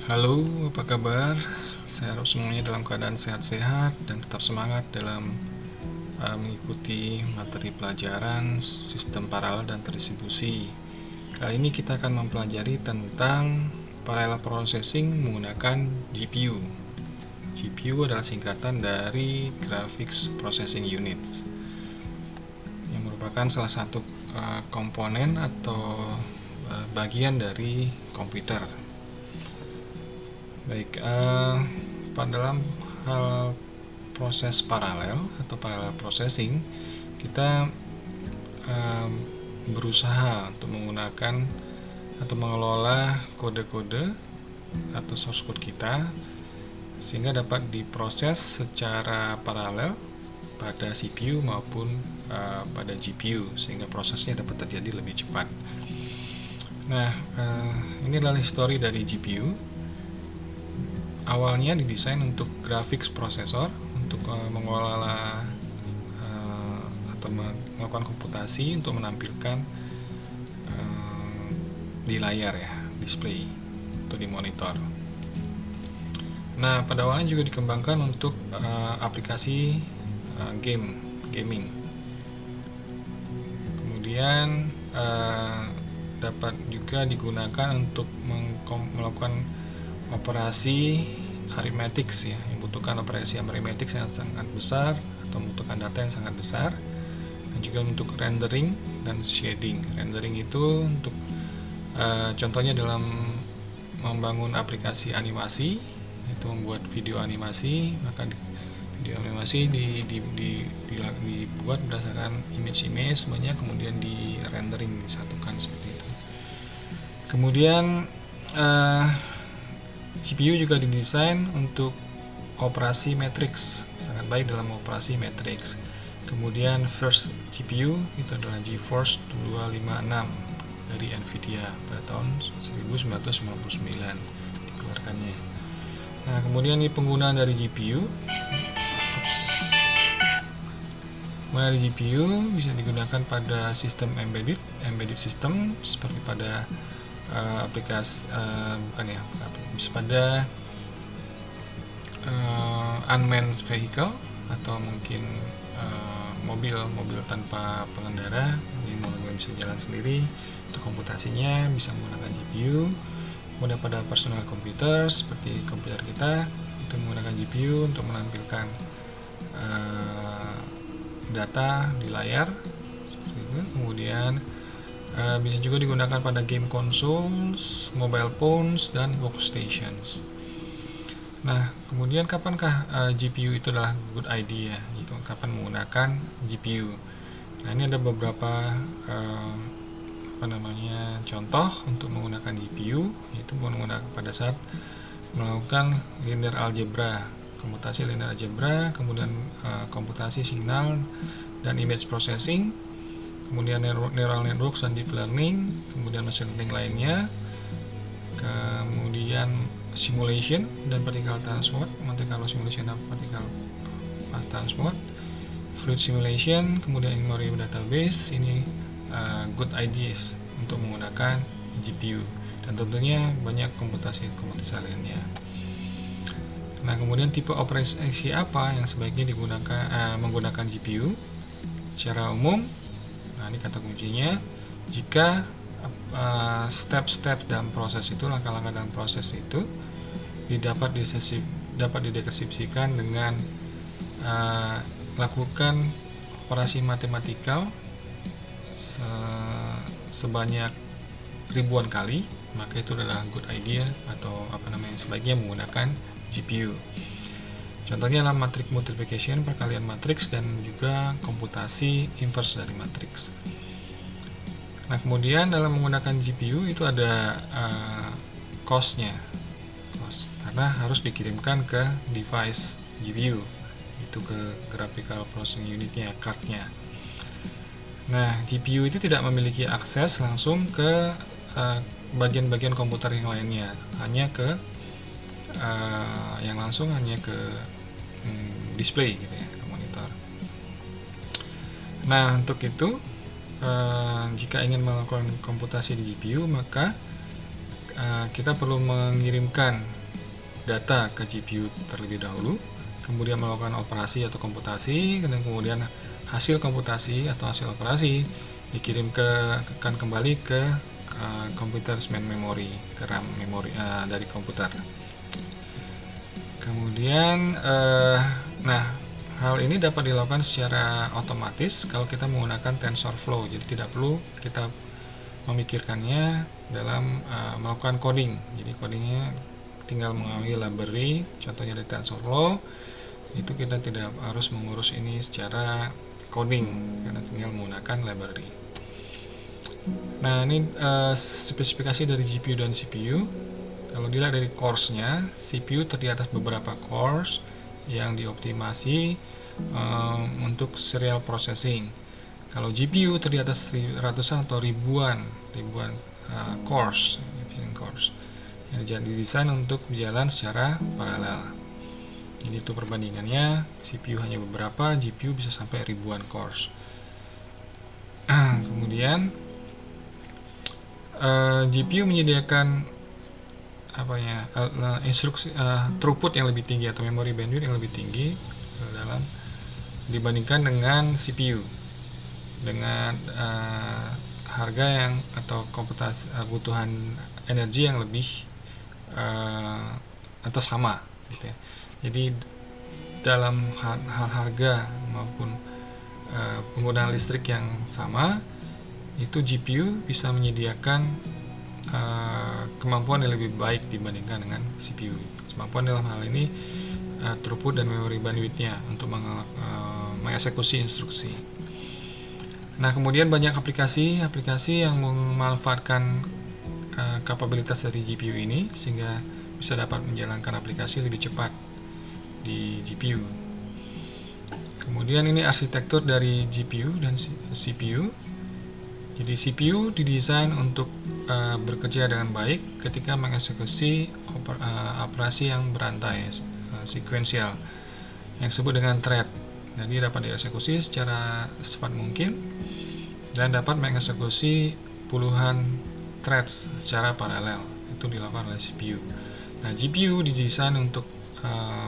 Halo, apa kabar? Saya harap semuanya dalam keadaan sehat-sehat dan tetap semangat dalam mengikuti materi pelajaran sistem paralel dan terdistribusi. Kali ini kita akan mempelajari tentang parallel processing menggunakan GPU. GPU adalah singkatan dari Graphics Processing Unit, yang merupakan salah satu komponen atau bagian dari komputer. Baik, dalam hal proses paralel atau parallel processing, kita berusaha untuk menggunakan atau mengelola kode-kode atau source code kita sehingga dapat diproses secara paralel pada CPU maupun pada GPU, sehingga prosesnya dapat terjadi lebih cepat. Nah, ini adalah histori dari GPU. Awalnya didesain untuk graphics processor untuk mengelola atau melakukan komputasi untuk menampilkan di layar ya, display atau di monitor. Nah, pada awalnya juga dikembangkan untuk aplikasi gaming. Kemudian dapat juga digunakan untuk melakukan operasi arithmetic ya, yang membutuhkan operasi arithmetic yang sangat besar atau membutuhkan data yang sangat besar, dan juga untuk rendering dan shading. Rendering itu untuk contohnya dalam membangun aplikasi animasi, itu membuat video animasi, maka video animasi dibuat berdasarkan image semuanya, kemudian di rendering, disatukan seperti itu. Kemudian GPU juga didesain untuk operasi matrix, sangat baik dalam operasi matrix. Kemudian first GPU itu adalah GeForce 256 dari Nvidia pada tahun 1999 dikeluarkannya. Nah, kemudian ini penggunaan dari GPU. Dari GPU bisa digunakan pada sistem embedded system seperti pada aplikasi pada unmanned vehicle atau mungkin mobil tanpa pengendara, jadi mobil bisa jalan sendiri. Untuk komputasinya bisa menggunakan GPU. Kemudian pada personal computer seperti komputer kita itu menggunakan GPU untuk menampilkan data di layar seperti itu. Kemudian bisa juga digunakan pada game consoles, mobile phones, dan workstations. Nah, kemudian kapankah GPU itu adalah good idea? Itu kapan menggunakan GPU? Nah, ini ada beberapa contoh untuk menggunakan GPU, yaitu menggunakan pada saat melakukan linear algebra, komputasi linear algebra, kemudian komputasi signal dan image processing, kemudian neural networks dan deep learning, kemudian machine learning lainnya, kemudian simulation dan particle transport, Monte Carlo simulation dan particle transport, fluid simulation, kemudian in-memory database. Ini good ideas untuk menggunakan GPU, dan tentunya banyak komputasi lainnya. Nah, kemudian tipe operasi apa yang sebaiknya menggunakan GPU? Secara umum, nah ini kata kuncinya, jika step-step dalam proses itu, langkah-langkah dalam proses itu dapat dideskripsikan dengan lakukan operasi matematikal sebanyak ribuan kali, maka itu adalah good idea atau sebaiknya menggunakan GPU. Contohnya adalah matrix multiplication, perkalian matriks, dan juga komputasi inverse dari matriks. Nah, kemudian dalam menggunakan GPU itu ada cost, karena harus dikirimkan ke device GPU, itu ke graphical processing unitnya, cardnya. Nah, GPU itu tidak memiliki akses langsung ke bagian-bagian komputer yang lainnya, hanya ke display gitu ya, ke monitor. Nah, untuk itu jika ingin melakukan komputasi di GPU, maka kita perlu mengirimkan data ke GPU terlebih dahulu, kemudian melakukan operasi atau komputasi, dan kemudian hasil komputasi atau hasil operasi akan kembali ke computer's main memory, ke RAM memori dari komputer. Kemudian nah, hal ini dapat dilakukan secara otomatis kalau kita menggunakan TensorFlow. Jadi tidak perlu kita memikirkannya dalam melakukan coding. Jadi codingnya tinggal mengambil library, contohnya dari TensorFlow, itu kita tidak harus mengurus ini secara coding karena tinggal menggunakan library. Nah, ini spesifikasi dari GPU dan CPU. Kalau dilihat dari cores-nya, CPU terdiri atas beberapa cores yang dioptimasi untuk serial processing. Kalau GPU terdiri atas ratusan atau ribuan cores yang didesain untuk berjalan secara paralel. Jadi itu perbandingannya, CPU hanya beberapa, GPU bisa sampai ribuan cores. Kemudian GPU menyediakan instruksi throughput yang lebih tinggi atau memory bandwidth yang lebih tinggi dibandingkan dengan CPU dengan harga yang atau kebutuhan energi yang lebih atau sama gitu ya. Jadi dalam hal harga maupun penggunaan listrik yang sama, itu GPU bisa menyediakan kemampuan yang lebih baik dibandingkan dengan CPU. Kemampuan dalam hal ini throughput dan memory bandwidth-nya untuk mengeksekusi instruksi. Nah, kemudian banyak aplikasi yang memanfaatkan kapabilitas dari GPU ini sehingga bisa dapat menjalankan aplikasi lebih cepat di GPU. Kemudian ini arsitektur dari GPU dan CPU. Jadi CPU didesain untuk bekerja dengan baik ketika mengeksekusi operasi yang berantai, sekuensial, yang disebut dengan thread. Jadi dapat dieksekusi secara cepat mungkin dan dapat mengeksekusi puluhan threads secara paralel. Itu dilakukan oleh CPU. Nah, GPU didesain untuk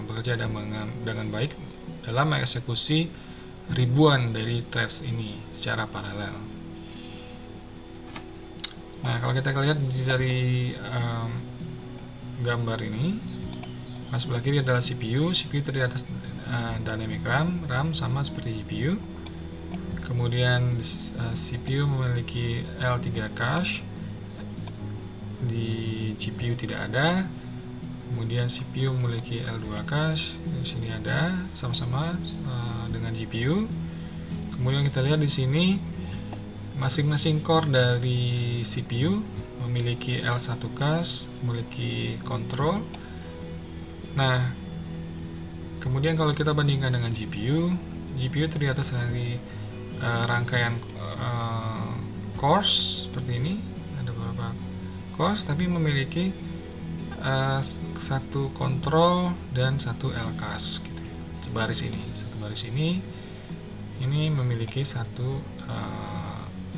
bekerja dengan baik dalam mengeksekusi ribuan dari threads ini secara paralel. Nah, kalau kita lihat dari gambar ini, sebelah kiri adalah CPU terdiri atas dynamic RAM sama seperti GPU. Kemudian CPU memiliki L3 cache, di GPU tidak ada. Kemudian CPU memiliki L2 cache, di sini ada sama-sama dengan GPU. Kemudian kita lihat di sini masing-masing core dari CPU memiliki L1 cache, memiliki control. Nah, kemudian kalau kita bandingkan dengan GPU terdiri atas dari rangkaian cores seperti ini, ada beberapa cores tapi memiliki satu kontrol dan satu L cache gitu. Baris ini memiliki satu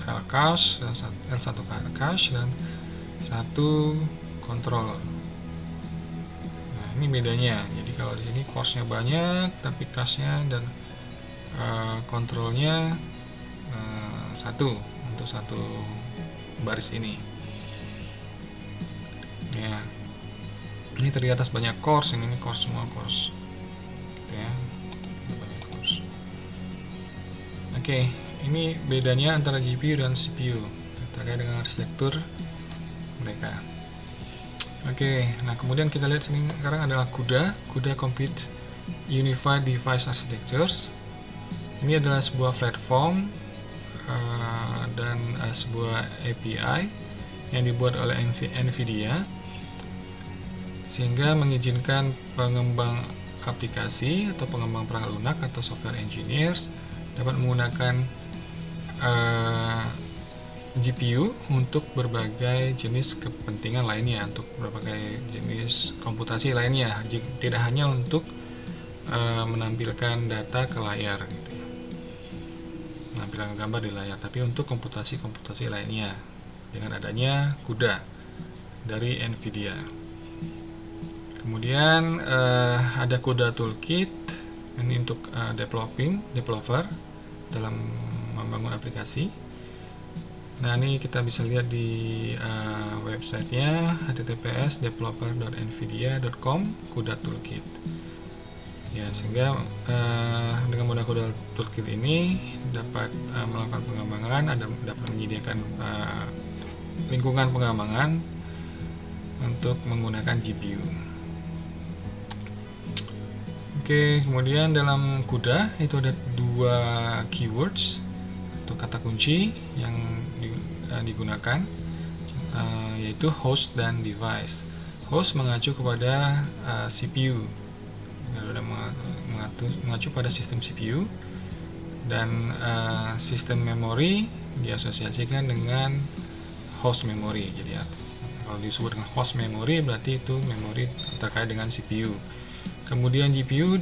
L cache dan L1 cache dan satu controller. Nah, ini bedanya. Jadi kalau di sini coresnya banyak tapi cache-nya dan kontrolnya satu untuk satu baris ini. Ya. Ini terdiri atas banyak cores, ini cores semua cores. Gitu ya. Banyak cores. Oke, ini bedanya antara GPU dan CPU terkait dengan arsitektur mereka. Oke, nah kemudian kita lihat sekarang adalah CUDA Compute Unified Device Architectures. Ini adalah sebuah platform dan sebuah API yang dibuat oleh NVIDIA sehingga mengizinkan pengembang aplikasi atau pengembang perangkat lunak atau software engineers dapat menggunakan GPU untuk berbagai jenis kepentingan lainnya, untuk berbagai jenis komputasi lainnya, tidak hanya untuk menampilkan data ke layar gitu ya, menampilkan gambar di layar, tapi untuk komputasi lainnya dengan adanya CUDA dari NVIDIA. Kemudian ada CUDA toolkit, ini untuk developer dalam membangun aplikasi. Nah, ini kita bisa lihat di websitenya https://developer.nvidia.com CUDA toolkit. Ya, sehingga dengan menggunakan CUDA toolkit ini dapat melakukan pengembangan, dapat menyediakan lingkungan pengembangan untuk menggunakan GPU. Oke, kemudian dalam CUDA itu ada 2 keywords atau kata kunci yang digunakan, yaitu host dan device. Host mengacu kepada CPU, mengacu pada sistem CPU, dan sistem memori diasosiasikan dengan host memory. Jadi kalau disebut dengan host memory berarti itu memori terkait dengan CPU. Kemudian GPU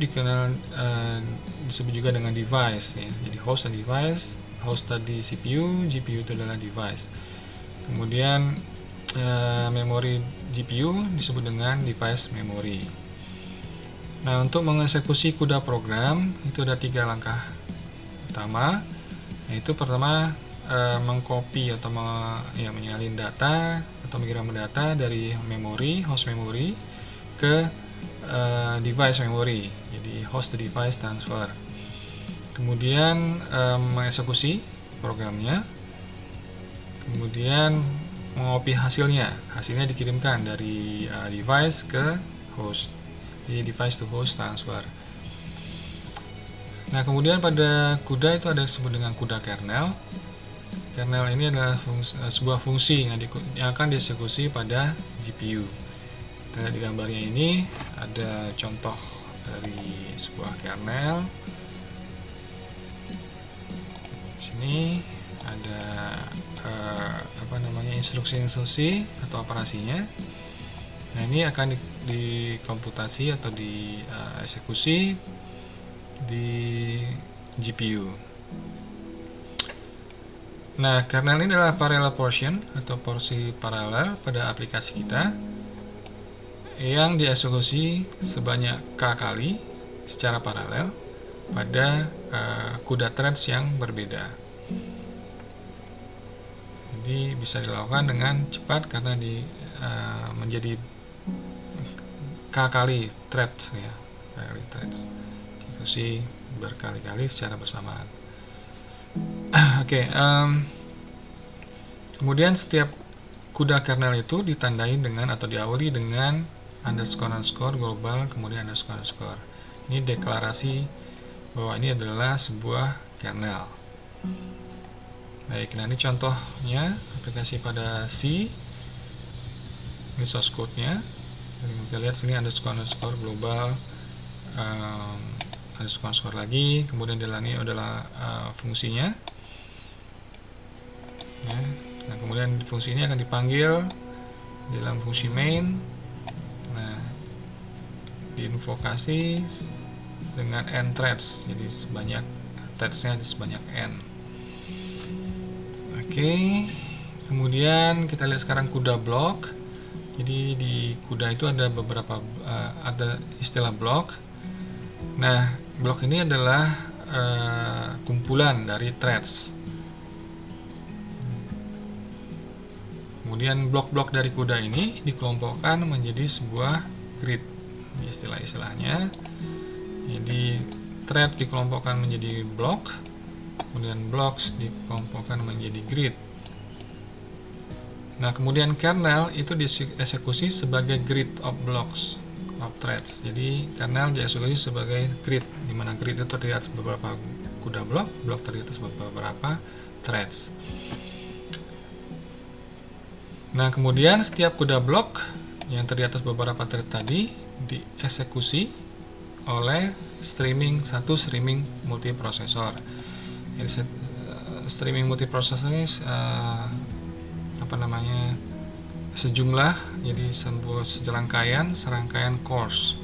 disebut juga dengan device, ya. Jadi host dan device. Host tadi CPU, GPU itu adalah device. Kemudian memori GPU disebut dengan device memory. Nah, untuk mengeksekusi CUDA program itu ada 3 langkah utama. Yaitu pertama, mengcopy atau menyalin data atau mengirim data dari memori, host memory ke device memory. Jadi host to device transfer. Kemudian mengeksekusi programnya, kemudian mengopi hasilnya dikirimkan dari device ke host, jadi device to host transfer. Nah, kemudian pada CUDA itu ada disebut dengan CUDA kernel. Kernel ini adalah sebuah fungsi yang akan dieksekusi pada GPU. Kita lihat di gambarnya ini ada contoh dari sebuah kernel. Ini ada instruksi atau operasinya. Nah, ini akan dikomputasi atau dieksekusi di GPU. Nah, kernel ini adalah parallel portion atau porsi paralel pada aplikasi kita yang dieksekusi sebanyak K kali secara paralel pada CUDA threads yang berbeda. Jadi bisa dilakukan dengan cepat karena menjadi K kali threads, ya, kali threads, eksekusi berkali-kali secara bersamaan. Oke, kemudian setiap CUDA kernel itu ditandai dengan atau diawali dengan __ global, kemudian __. Ini deklarasi bahwa ini adalah sebuah kernel. Baik, nah ini contohnya aplikasi pada C. Ini source code-nya. Kita lihat sini __ global, __ lagi, kemudian ini adalah fungsinya. Ya. Nah, kemudian fungsi ini akan dipanggil dalam fungsi main. Nah, diinvokasi dengan n threads, jadi sebanyak threads-nya ada sebanyak n. Oke, kemudian kita lihat sekarang CUDA block. Jadi di CUDA itu ada beberapa ada istilah block. Nah, block ini adalah kumpulan dari threads. Kemudian blok-blok dari CUDA ini dikelompokkan menjadi sebuah grid, istilah-istilahnya. Jadi thread dikelompokkan menjadi blok, kemudian blocks dikelompokkan menjadi grid. Nah, kemudian kernel itu dieksekusi sebagai grid of blocks of threads. Jadi kernel dieksekusi sebagai grid, di mana grid itu terdiri atas beberapa CUDA blok, blok terdiri atas beberapa threads. Nah, kemudian setiap CUDA blok yang terdiri atas beberapa thread tadi dieksekusi oleh satu streaming multiprosesor. Jadi streaming multiprosesor ini sejumlah, jadi sebuah serangkaian cores.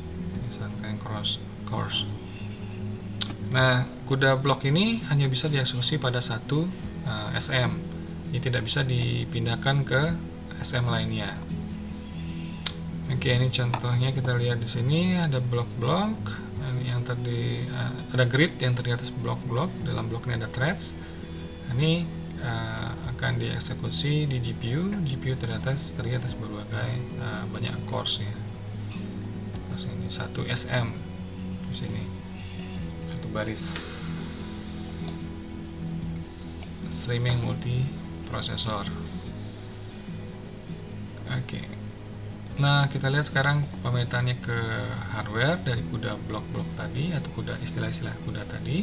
Nah, CUDA blok ini hanya bisa dieksekusi pada satu SM. Ini tidak bisa dipindahkan ke SM lainnya. Oke, ini contohnya kita lihat di sini ada blok-blok yang tadi ada grid yang terdiri atas blok-blok, dalam blok ini ada threads. Ini akan dieksekusi di GPU terdiri atas berbagai banyak cores ya. Terus ini 1 SM di sini, satu baris streaming multiprosesor. Oke. Nah, kita lihat sekarang pemetaannya ke hardware dari CUDA blok-blok tadi atau CUDA istilah-istilah CUDA tadi.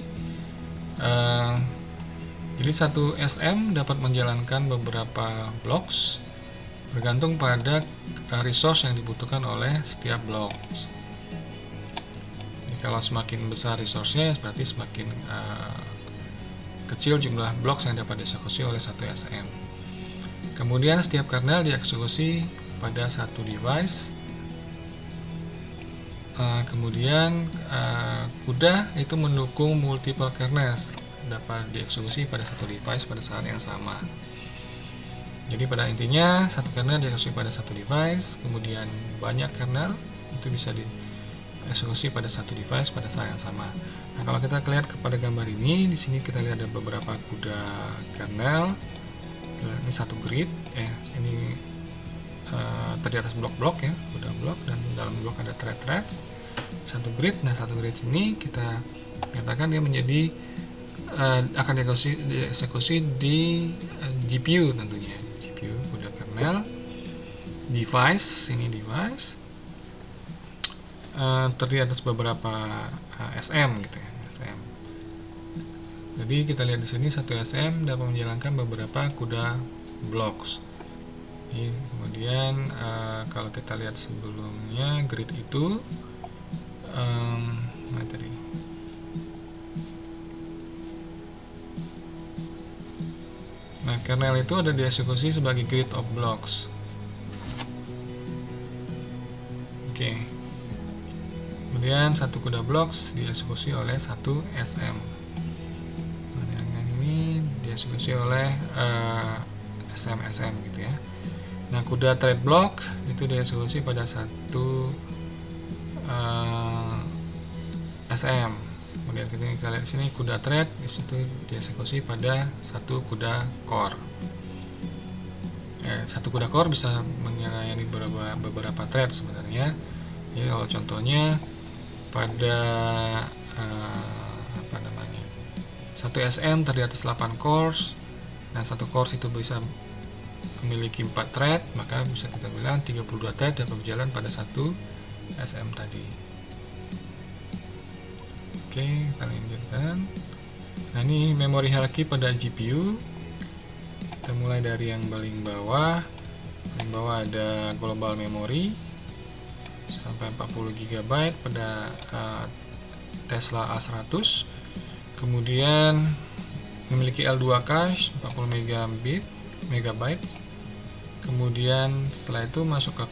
Jadi satu SM dapat menjalankan beberapa blocks bergantung pada resource yang dibutuhkan oleh setiap blok. Jadi kalau semakin besar resource-nya berarti semakin kecil jumlah blocks yang dapat dieksekusi oleh satu SM. Kemudian setiap kernel dieksekusi pada satu device. Kemudian CUDA itu mendukung multiple kernels, dapat dieksekusi pada satu device pada saat yang sama. Jadi pada intinya satu kernel dieksekusi pada satu device, kemudian banyak kernel itu bisa dieksekusi pada satu device pada saat yang sama. Nah, kalau kita lihat kepada gambar ini, di sini kita lihat ada beberapa CUDA kernel. Ini satu grid, ini terdiri atas blok-blok ya, CUDA blok, dan dalam blok ada thread-thread. Satu grid. Nah, satu grid ini kita katakan dia menjadi akan dieksekusi di GPU tentunya. GPU CUDA kernel, device, ini device terdiri atas beberapa SM gitu ya, SM. Jadi kita lihat di sini satu SM dapat menjalankan beberapa CUDA blocks. Kemudian kalau kita lihat sebelumnya grid itu materi. Nah, kernel itu ada dieksekusi sebagai grid of blocks. Oke. Kemudian satu CUDA blocks dieksekusi oleh satu SM. Nah, yang ini dieksekusi oleh SM gitu ya. Nah, CUDA thread block itu dieksekusi pada satu SM. Kemudian kita lihat di sini CUDA thread di situ dieksekusi pada satu CUDA core. Satu CUDA core bisa melayani beberapa thread sebenarnya. Jadi kalau contohnya pada satu SM terdiri atas 8 cores. Nah, satu cores itu bisa memiliki 4 thread, maka bisa kita bilang 32 thread dapat berjalan pada satu SM tadi. Oke, kita lanjutkan. Nah, ini memori hierarchy pada GPU. Kita mulai dari yang paling bawah. Paling bawah ada global memory sampai 40 GB pada Tesla A100. Kemudian memiliki L2 cache 40 MB. Kemudian setelah itu masuk ke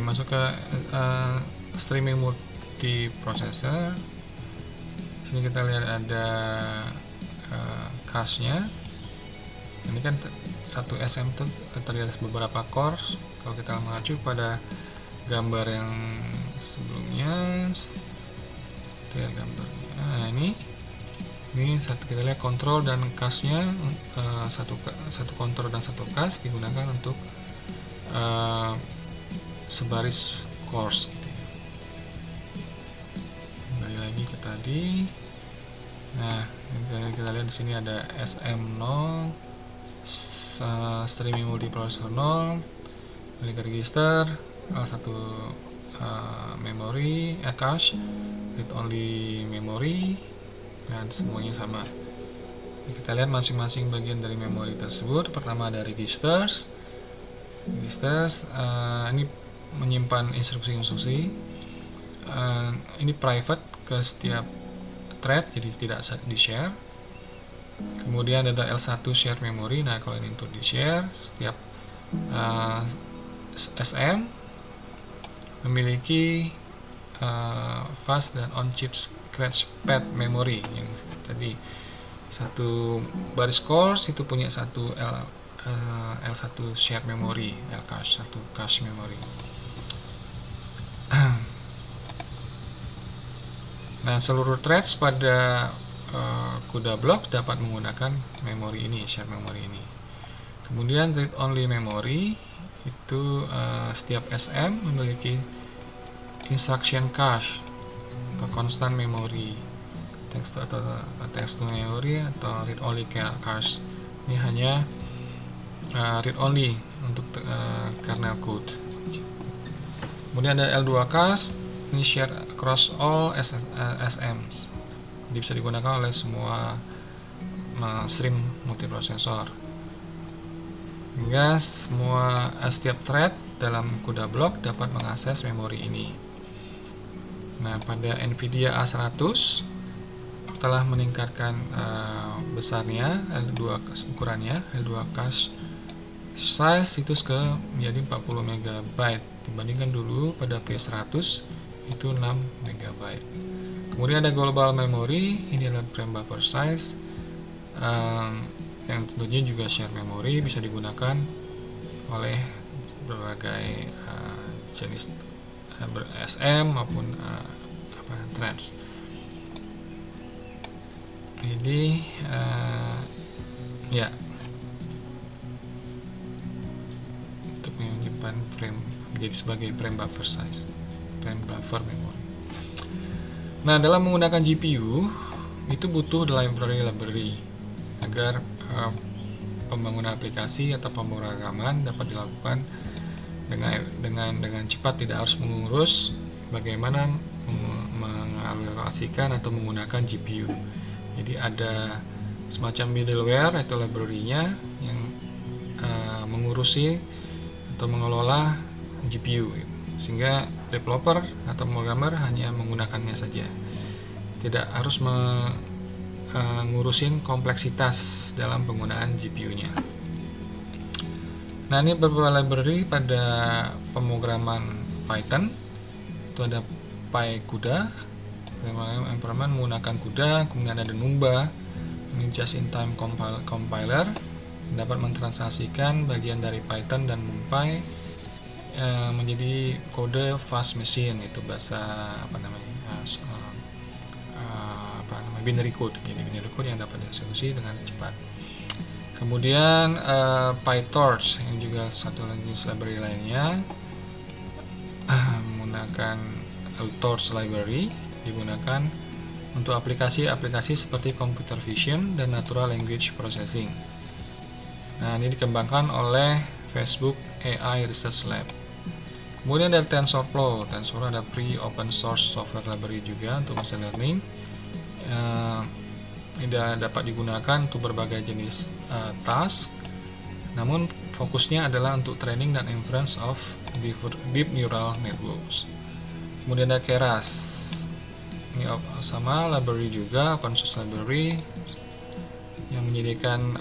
masuk ke streaming multiprocessor. Sini kita lihat ada cache-nya. Ini kan satu SM itu terdiri atas beberapa cores. Kalau kita mengacu pada gambar yang sebelumnya, lihat gambarnya. Nah, ini kita lihat kontrol dan cache-nya, satu kontrol dan satu cache digunakan untuk sebaris cores. Kembali lagi ke tadi. Nah, kita lihat di sini ada SM0, streaming multiprocessor 0, milik register, satu memory, cache, read only memory, dan semuanya sama. Kita lihat masing-masing bagian dari memori tersebut. Pertama ada registers. Ini menyimpan instruksi-instruksi. Ini private ke setiap thread, jadi tidak di-share. Kemudian ada L1 share memory. Nah, kalau ini untuk di-share, setiap SM memiliki fast dan on-chip scratchpad memory. Yang tadi satu baris cores itu punya satu L1 shared memory, L-cache, satu cache memory. Nah, seluruh threads pada CUDA block dapat menggunakan memori ini, shared memory ini. Kemudian read only memory itu setiap SM memiliki instruction cache atau constant memory, text to memory atau read only cache. Ini hanya read only untuk kernel code. Kemudian ada L2 cache, ini share across all SMs. Jadi bisa digunakan oleh semua stream multiprosesor. Hingga setiap thread dalam CUDA block dapat mengakses memori ini. Nah, pada NVIDIA A100 telah meningkatkan besarnya L2 ukurannya, L2 cache size itu menjadi 40 MB dibandingkan dulu pada P100 itu 6 MB. Kemudian ada global memory, ini adalah frame buffer size yang tentunya juga share memory, bisa digunakan oleh berbagai jenis SM maupun threads. Jadi ya untuk menyimpan frame menjadi sebagai frame buffer size, frame buffer memory. Nah, dalam menggunakan GPU itu butuh library agar pembangunan aplikasi atau pemrograman dapat dilakukan dengan cepat, tidak harus mengurus bagaimana mengalokasikan atau menggunakan GPU. Jadi ada semacam middleware atau library-nya yang mengurusi atau mengelola GPU, sehingga developer atau programmer hanya menggunakannya saja, tidak harus ngurusin kompleksitas dalam penggunaan GPU-nya. Nah, ini beberapa library pada pemrograman Python. Itu ada PyCUDA, environment menggunakan CUDA. Kemudian ada Numba, ini just-in-time compiler, dapat mentransaksikan bagian dari Python dan NumPy menjadi kode fast machine, itu bahasa binary code. Jadi binary code yang dapat dieksekusi dengan cepat. Kemudian PyTorch, yang juga satu jenis library lainnya, menggunakan Torch library, digunakan untuk aplikasi-aplikasi seperti computer vision dan natural language processing. Nah, ini dikembangkan oleh Facebook AI Research Lab. Kemudian dari TensorFlow ada free open source software library juga untuk machine learning. Tidak dapat digunakan untuk berbagai jenis task, namun fokusnya adalah untuk training dan inference of deep neural networks. Kemudian ada Keras, ini sama library juga, open source library yang menyediakan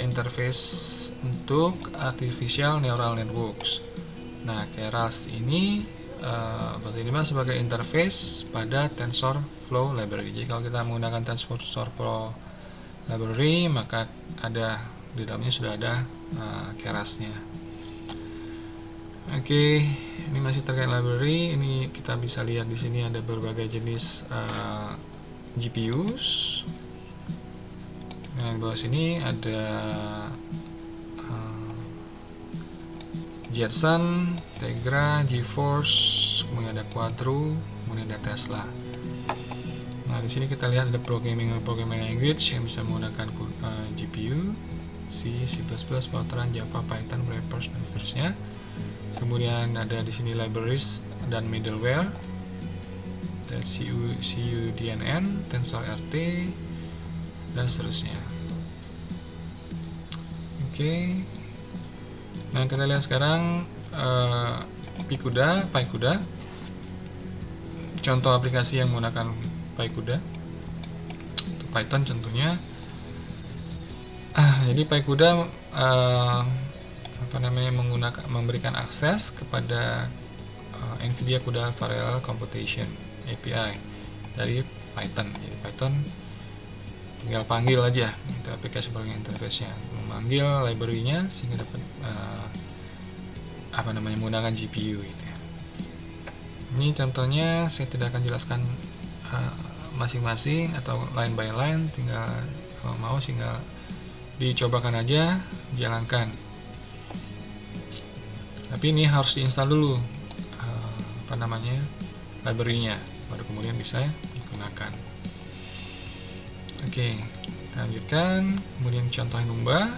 interface untuk artificial neural networks. Nah, Keras ini berarti sebagai interface pada TensorFlow library. Jadi kalau kita menggunakan TensorFlow library, maka di dalamnya sudah ada Kerasnya. Oke, ini masih terkait library. Ini kita bisa lihat di sini ada berbagai jenis GPUs. Nah, di bawah sini ada Jetson, Tegra, GeForce, kemudian ada Quadro, kemudian ada Tesla. Nah, di sini kita lihat ada programming language yang bisa menggunakan GPU, C, C++, Fortran, Java, Python, Wrappers, dan seterusnya. Kemudian ada di sini libraries dan middleware, CUDNN, TensorRT, dan seterusnya. Oke. Nah, kita lihat sekarang PyCUDA. Contoh aplikasi yang menggunakan PyCUDA, untuk Python contohnya. Jadi PyCUDA memberikan akses kepada NVIDIA CUDA Parallel Computation API dari Python. Jadi Python tinggal panggil aja, itu aplikasi programming interface-nya, memanggil library-nya sehingga dapat menggunakan GPU gitu ya. Ini contohnya, saya tidak akan jelaskan masing-masing atau line by line, tinggal kalau mau tinggal dicobakan aja, jalankan. Tapi ini harus diinstal dulu library-nya, baru kemudian bisa digunakan. Oke, kita lanjutkan. Kemudian contoh Numba.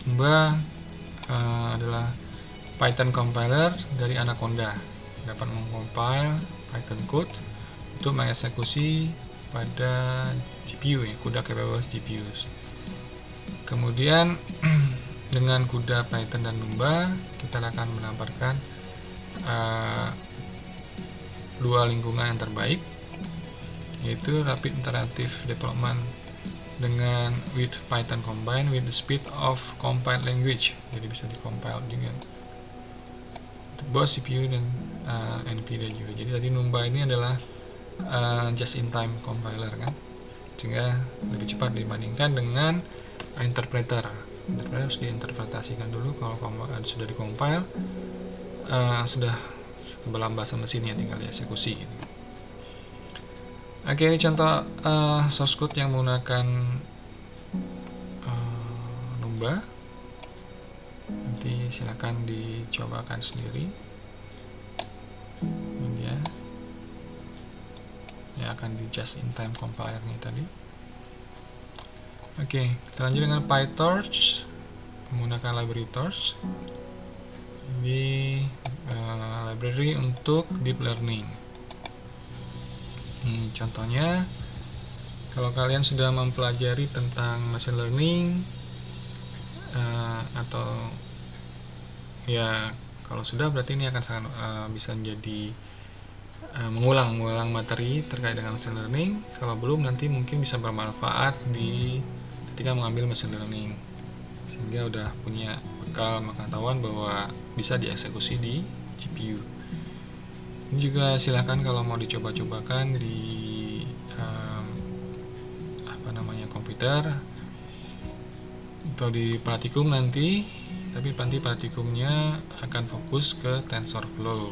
Numba adalah Python compiler dari Anaconda, dapat mengcompile Python code untuk mengeksekusi pada GPU ya, CUDA capable GPUs. Kemudian dengan CUDA, Python dan Numba kita akan menampilkan dua lingkungan yang terbaik, yaitu Rapid Interactive Development dengan with Python combined with the speed of compiled language, jadi bisa dikompil juga both CPU dan NVIDIA juga. Jadi tadi Numba ini adalah just in time compiler kan, sehingga lebih cepat dibandingkan dengan interpreter. Interpreter harus diinterpretasikan dulu, kalau sudah dikompil sudah dalam bahasa mesinnya, tinggal dieksekusi gitu. Oke, ini contoh source code yang menggunakan Numba. Nanti silakan dicobakan sendiri. Ini dia yang akan di just in time compiler-nya tadi. Oke, kita lanjut dengan PyTorch menggunakan library Torch. Ini library untuk deep learning. Ini contohnya, kalau kalian sudah mempelajari tentang machine learning atau ya kalau sudah berarti ini akan sangat bisa menjadi mengulang materi terkait dengan machine learning. Kalau belum, nanti mungkin bisa bermanfaat ketika mengambil machine learning, sehingga udah punya bekal pengetahuan bahwa bisa dieksekusi di GPU. Ini juga silahkan kalau mau dicoba-cobakan di komputer atau di praktikum nanti, tapi nanti praktikumnya akan fokus ke TensorFlow.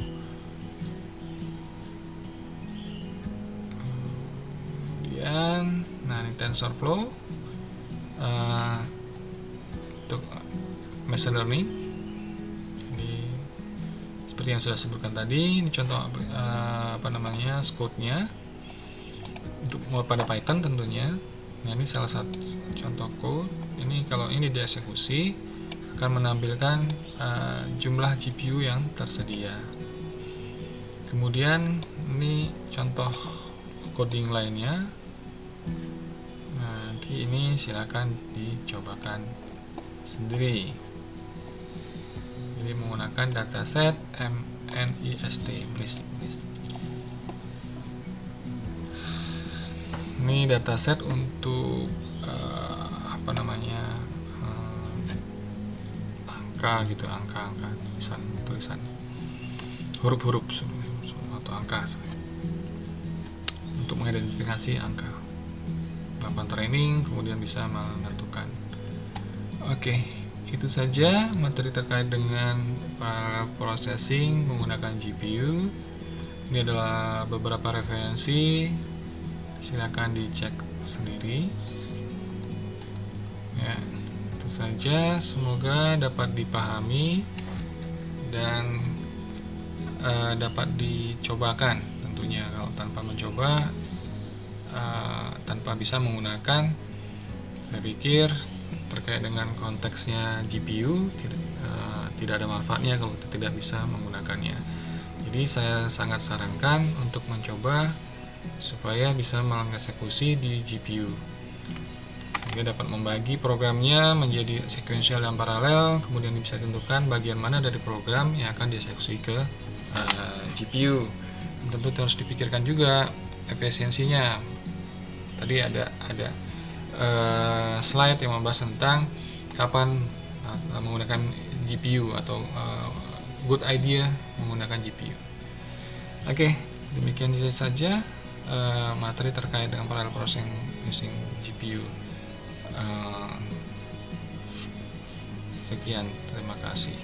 Kemudian, ini TensorFlow untuk machine learning. Ini seperti yang sudah sebutkan tadi, ini contoh code-nya untuk pada Python tentunya. Nah, ini salah satu contoh code. Ini kalau ini dieksekusi akan menampilkan jumlah GPU yang tersedia. Kemudian ini contoh coding lainnya. Nah, nanti ini silakan dicobakan sendiri. Jadi menggunakan dataset MNIST. Ini dataset untuk angka gitu, angka tulisan huruf-huruf atau angka untuk mengidentifikasi angka. Melakukan training, kemudian bisa menentukan. Oke, itu saja materi terkait dengan processing menggunakan GPU. Ini adalah beberapa referensi, silakan dicek sendiri ya. Itu saja, semoga dapat dipahami dan dapat dicobakan. Tentunya kalau tanpa mencoba, tanpa bisa menggunakan, saya pikir terkait dengan konteksnya GPU tidak ada manfaatnya kalau kita tidak bisa menggunakannya. Jadi saya sangat sarankan untuk mencoba supaya bisa mengeksekusi di GPU, sehingga dapat membagi programnya menjadi sekuensial dan paralel. Kemudian bisa ditentukan bagian mana dari program yang akan dieksekusi ke GPU. Tentu harus dipikirkan juga efisiensinya. Tadi ada slide yang membahas tentang kapan menggunakan GPU atau good idea menggunakan GPU. Oke, demikian saja materi terkait dengan parallel processing using GPU. Sekian, terima kasih.